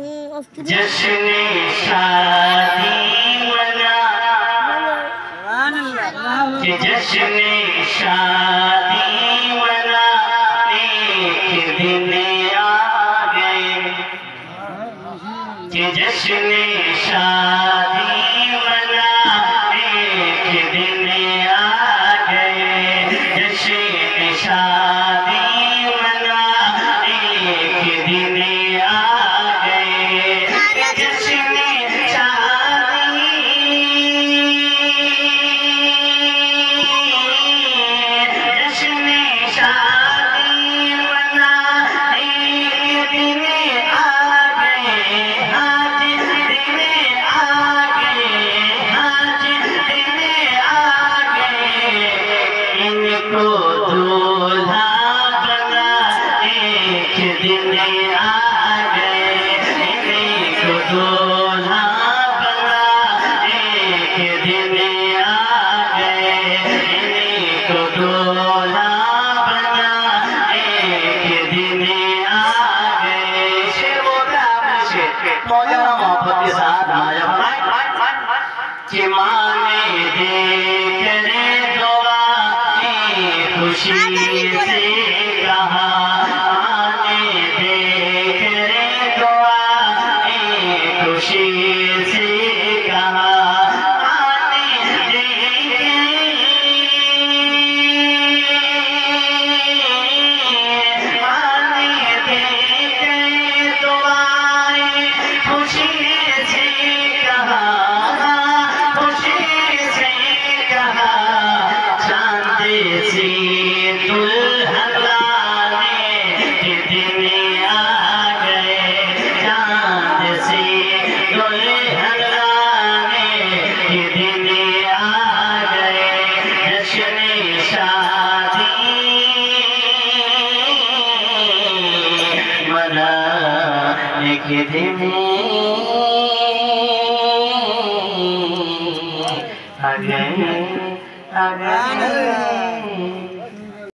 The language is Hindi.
जश्न शादी मना कि जश्न शादी मनाने के दिन आ गए कि जश्न शादी मनाने के दिन आ गए जश्न शादी मनाने के दिन आ दूल्हा बना एक दिन आ गए इनको दूल्हा बना एक दिन आ गए इनको दूल्हा बना एक दिन आ गए मौजा मोहब्बत के साथ आया कि माने देख रे खुशी से कहा आने देख रे दुआ खुशी से कहा आने देख दुआएं खुशी से कहा खुशी से कहा चांद से दुल्हन लाने के दिन आ गए चांद से दुल्हन लाने के दिन आ गए जश्न शादी मनाने के दिन आ गए